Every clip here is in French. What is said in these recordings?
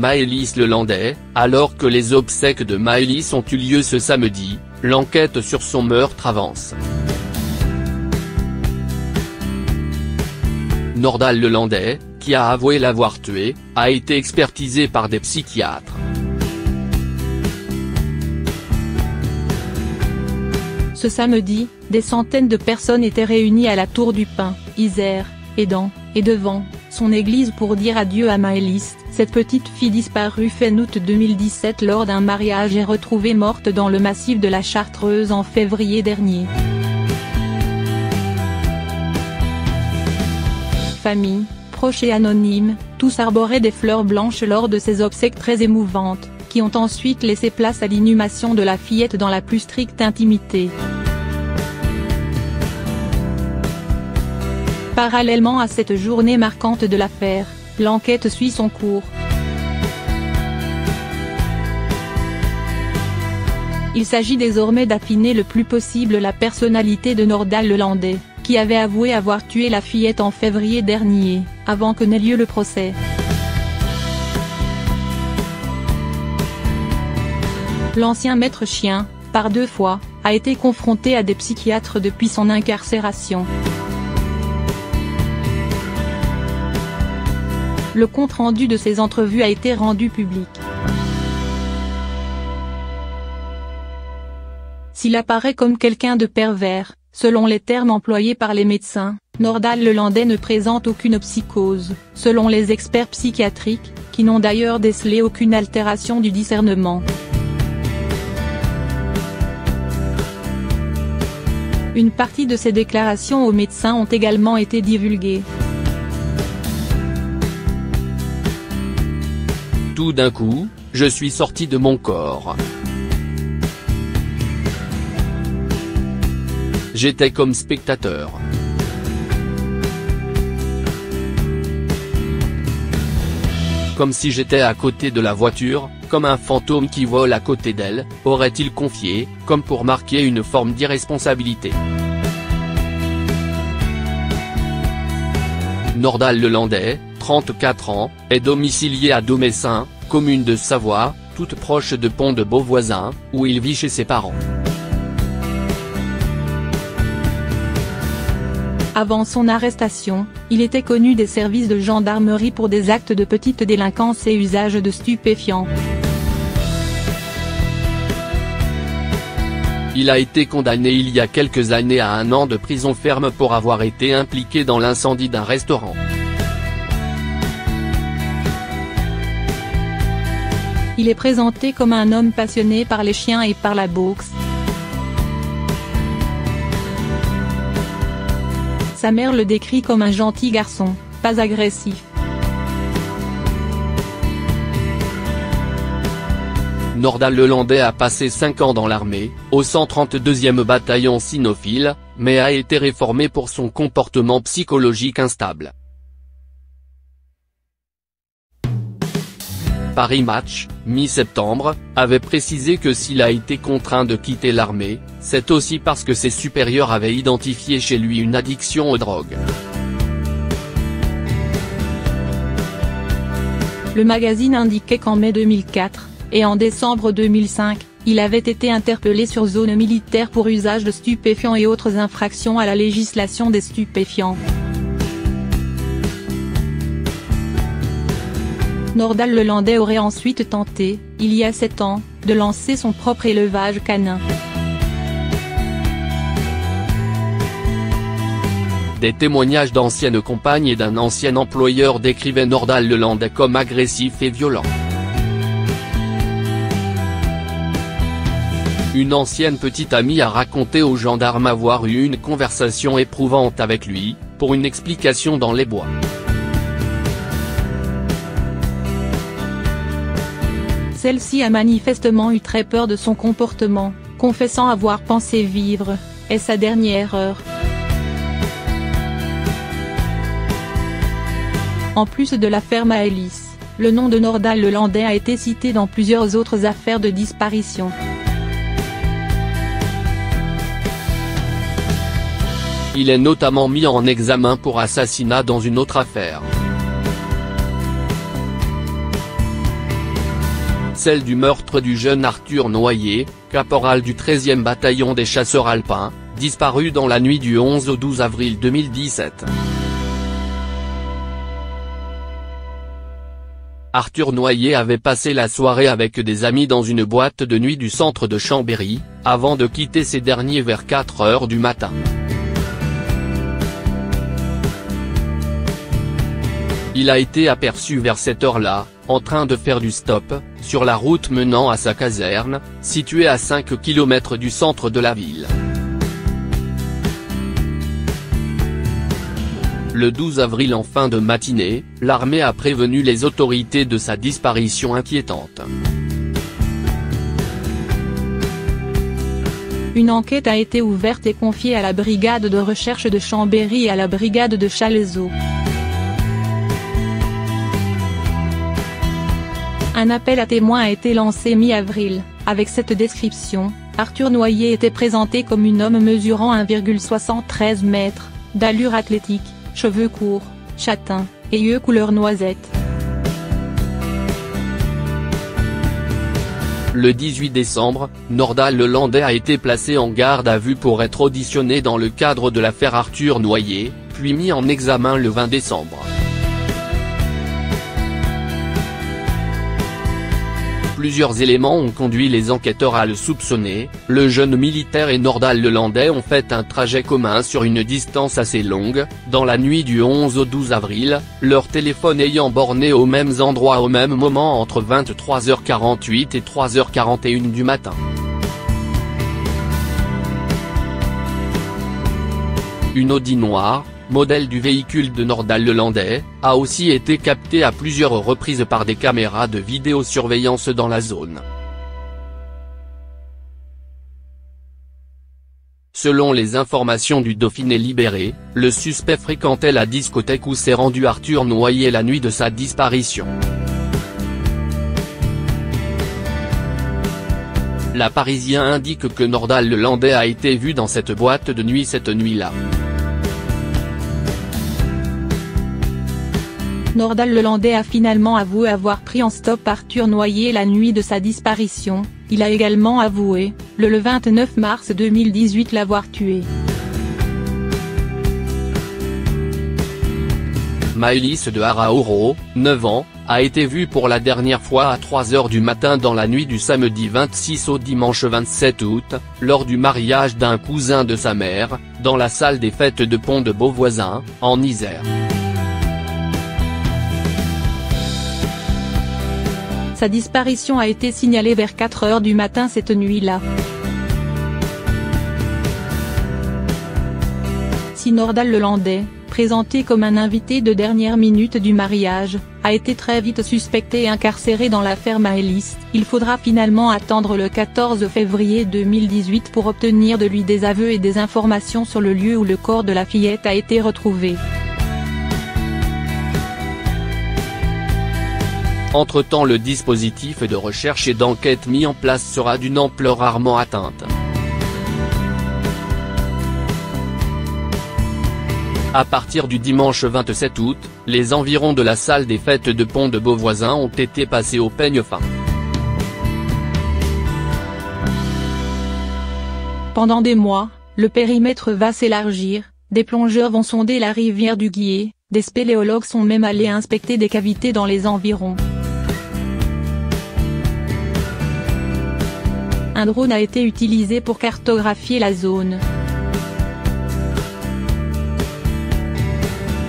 Maëlys Lelandais, alors que les obsèques de Maëlys ont eu lieu ce samedi, l'enquête sur son meurtre avance. Nordal Lelandais, qui a avoué l'avoir tué, a été expertisé par des psychiatres. Ce samedi, des centaines de personnes étaient réunies à la Tour du Pin, Isère, et dans, et devant, son église pour dire adieu à Maëlys, cette petite fille disparue fin août 2017 lors d'un mariage et retrouvée morte dans le massif de la Chartreuse en février dernier. Famille, proches et anonymes, tous arboraient des fleurs blanches lors de ces obsèques très émouvantes, qui ont ensuite laissé place à l'inhumation de la fillette dans la plus stricte intimité. Parallèlement à cette journée marquante de l'affaire, l'enquête suit son cours. Il s'agit désormais d'affiner le plus possible la personnalité de Nordal Lelandais, qui avait avoué avoir tué la fillette en février dernier, avant que n'ait lieu le procès. L'ancien maître chien, par 2 fois, a été confronté à des psychiatres depuis son incarcération. Le compte-rendu de ces entrevues a été rendu public. S'il apparaît comme quelqu'un de pervers, selon les termes employés par les médecins, Nordal Lelandais ne présente aucune psychose, selon les experts psychiatriques, qui n'ont d'ailleurs décelé aucune altération du discernement. Une partie de ces déclarations aux médecins ont également été divulguées. Tout d'un coup, je suis sorti de mon corps. J'étais comme spectateur. Comme si j'étais à côté de la voiture, comme un fantôme qui vole à côté d'elle, aurait-il confié, comme pour marquer une forme d'irresponsabilité. Nordal Lelandais, 34 ans, est domicilié à Domessin, commune de Savoie, toute proche de Pont de Beauvoisin, où il vit chez ses parents. Avant son arrestation, il était connu des services de gendarmerie pour des actes de petite délinquance et usage de stupéfiants. Il a été condamné il y a quelques années à 1 an de prison ferme pour avoir été impliqué dans l'incendie d'un restaurant. Il est présenté comme un homme passionné par les chiens et par la boxe. Sa mère le décrit comme un gentil garçon, pas agressif. Nordal Lelandais a passé 5 ans dans l'armée, au 132e bataillon cynophile, mais a été réformé pour son comportement psychologique instable. Paris Match, mi-septembre, avait précisé que s'il a été contraint de quitter l'armée, c'est aussi parce que ses supérieurs avaient identifié chez lui une addiction aux drogues. Le magazine indiquait qu'en mai 2004, et en décembre 2005, il avait été interpellé sur zone militaire pour usage de stupéfiants et autres infractions à la législation des stupéfiants. Nordal Lelandais aurait ensuite tenté, il y a 7 ans, de lancer son propre élevage canin. Des témoignages d'anciennes compagnes et d'un ancien employeur décrivaient Nordal Lelandais comme agressif et violent. Une ancienne petite amie a raconté aux gendarmes avoir eu une conversation éprouvante avec lui, pour une explication dans les bois. Celle-ci a manifestement eu très peur de son comportement, confessant avoir pensé vivre, est sa dernière heure. En plus de l'affaire Maëlys, le nom de Nordal Lelandais a été cité dans plusieurs autres affaires de disparition. Il est notamment mis en examen pour assassinat dans une autre affaire. celle du meurtre du jeune Arthur Noyer, caporal du 13e bataillon des chasseurs alpins, disparu dans la nuit du 11 au 12 avril 2017. Arthur Noyer avait passé la soirée avec des amis dans une boîte de nuit du centre de Chambéry, avant de quitter ces derniers vers 4 heures du matin. Il a été aperçu vers cette heure-là, en train de faire du stop, sur la route menant à sa caserne, située à 5 km du centre de la ville. Le 12 avril en fin de matinée, l'armée a prévenu les autorités de sa disparition inquiétante. Une enquête a été ouverte et confiée à la brigade de recherche de Chambéry et à la brigade de Chalaiseau. Un appel à témoins a été lancé mi-avril, avec cette description: Arthur Noyer était présenté comme un homme mesurant 1,73 m, d'allure athlétique, cheveux courts, châtains, et yeux couleur noisette. Le 18 décembre, Nordal Lelandais a été placé en garde à vue pour être auditionné dans le cadre de l'affaire Arthur Noyer, puis mis en examen le 20 décembre. Plusieurs éléments ont conduit les enquêteurs à le soupçonner. Le jeune militaire et Nordal Lelandais ont fait un trajet commun sur une distance assez longue, dans la nuit du 11 au 12 avril, leur téléphone ayant borné aux mêmes endroits au même moment entre 23h48 et 3h41 du matin. Une Audi noire, modèle du véhicule de Nordal Lelandais, a aussi été captée à plusieurs reprises par des caméras de vidéosurveillance dans la zone. Selon les informations du Dauphiné libéré, le suspect fréquentait la discothèque où s'est rendu Arthur Noyer la nuit de sa disparition. La Parisien indique que Nordal Lelandais a été vu dans cette boîte de nuit cette nuit-là. Nordal Lelandais a finalement avoué avoir pris en stop Arthur Noyer la nuit de sa disparition. Il a également avoué, le 29 mars 2018 l'avoir tué. Maëlys de Arauro, 9 ans, a été vue pour la dernière fois à 3h du matin dans la nuit du samedi 26 au dimanche 27 août, lors du mariage d'un cousin de sa mère, dans la salle des fêtes de Pont de Beauvoisin, en Isère. Sa disparition a été signalée vers 4 h du matin cette nuit-là. Si Nordal Lelandais, présenté comme un invité de dernière minute du mariage, a été très vite suspecté et incarcéré dans l'affaire Maëlys, il faudra finalement attendre le 14 février 2018 pour obtenir de lui des aveux et des informations sur le lieu où le corps de la fillette a été retrouvé. Entre-temps, le dispositif de recherche et d'enquête mis en place sera d'une ampleur rarement atteinte. À partir du dimanche 27 août, les environs de la salle des fêtes de Pont de Beauvoisin ont été passés au peigne fin. Pendant des mois, le périmètre va s'élargir, des plongeurs vont sonder la rivière du Guiers, des spéléologues sont même allés inspecter des cavités dans les environs. Un drone a été utilisé pour cartographier la zone.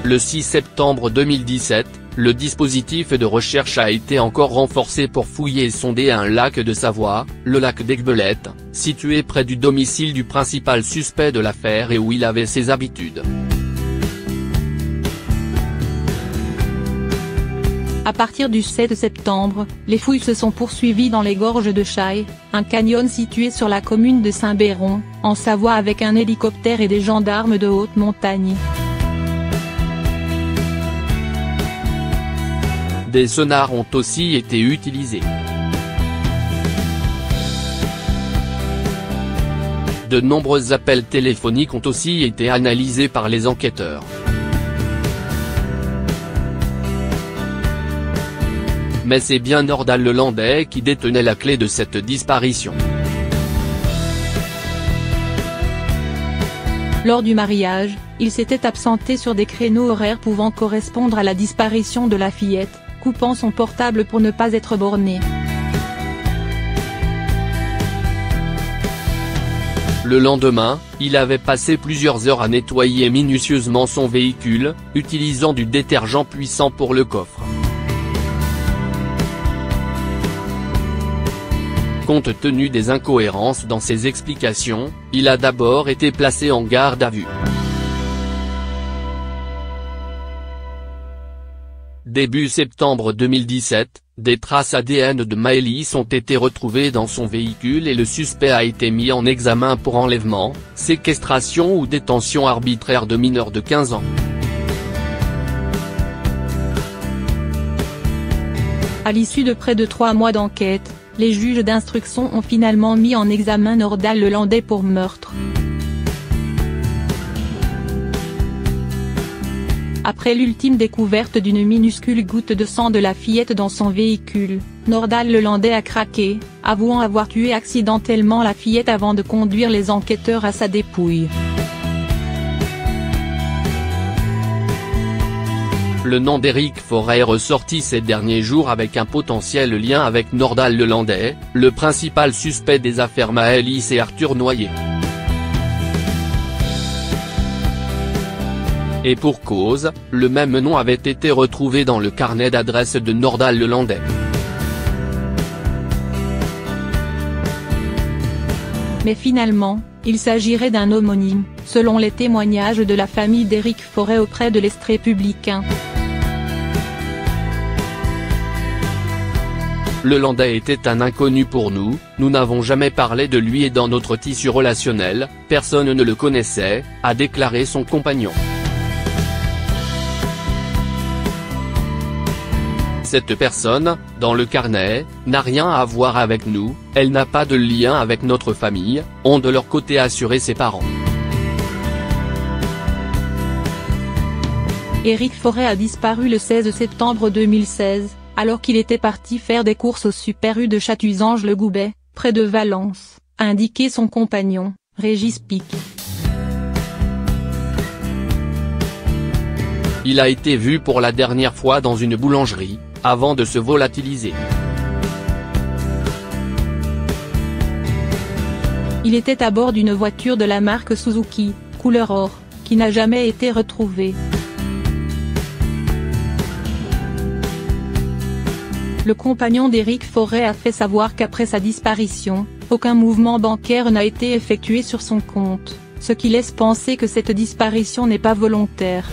Le 6 septembre 2017, le dispositif de recherche a été encore renforcé pour fouiller et sonder un lac de Savoie, le lac d'Aiguebelette, situé près du domicile du principal suspect de l'affaire et où il avait ses habitudes. À partir du 7 septembre, les fouilles se sont poursuivies dans les gorges de Chaille, un canyon situé sur la commune de Saint-Béron, en Savoie, avec un hélicoptère et des gendarmes de haute montagne. Des sonars ont aussi été utilisés. De nombreux appels téléphoniques ont aussi été analysés par les enquêteurs. Mais c'est bien Nordal Lelandais qui détenait la clé de cette disparition. Lors du mariage, il s'était absenté sur des créneaux horaires pouvant correspondre à la disparition de la fillette, coupant son portable pour ne pas être borné. Le lendemain, il avait passé plusieurs heures à nettoyer minutieusement son véhicule, utilisant du détergent puissant pour le coffre. Compte tenu des incohérences dans ses explications, il a d'abord été placé en garde à vue. Début septembre 2017, des traces ADN de Maëlys ont été retrouvées dans son véhicule et le suspect a été mis en examen pour enlèvement, séquestration ou détention arbitraire de mineurs de 15 ans. À l'issue de près de 3 mois d'enquête, les juges d'instruction ont finalement mis en examen Nordal Lelandais pour meurtre. Après l'ultime découverte d'une minuscule goutte de sang de la fillette dans son véhicule, Nordal Lelandais a craqué, avouant avoir tué accidentellement la fillette avant de conduire les enquêteurs à sa dépouille. Le nom d'Éric Forêt est ressorti ces derniers jours avec un potentiel lien avec Nordal Lelandais, le principal suspect des affaires Maëlys et Arthur Noyer. Et pour cause, le même nom avait été retrouvé dans le carnet d'adresse de Nordal Lelandais. Mais finalement, il s'agirait d'un homonyme, selon les témoignages de la famille d'Éric Forêt auprès de l'Est républicain. Lelandais était un inconnu pour nous, nous n'avons jamais parlé de lui et dans notre tissu relationnel, personne ne le connaissait, a déclaré son compagnon. Cette personne, dans le carnet, n'a rien à voir avec nous, elle n'a pas de lien avec notre famille, ont de leur côté assuré ses parents. Éric Forêt a disparu le 16 septembre 2016, alors qu'il était parti faire des courses au Super U de Chatuzange-le-Goubet, près de Valence, a indiqué son compagnon, Régis Pic. Il a été vu pour la dernière fois dans une boulangerie, avant de se volatiliser. Il était à bord d'une voiture de la marque Suzuki, couleur or, qui n'a jamais été retrouvée. Le compagnon d'Éric Forêt a fait savoir qu'après sa disparition, aucun mouvement bancaire n'a été effectué sur son compte, ce qui laisse penser que cette disparition n'est pas volontaire.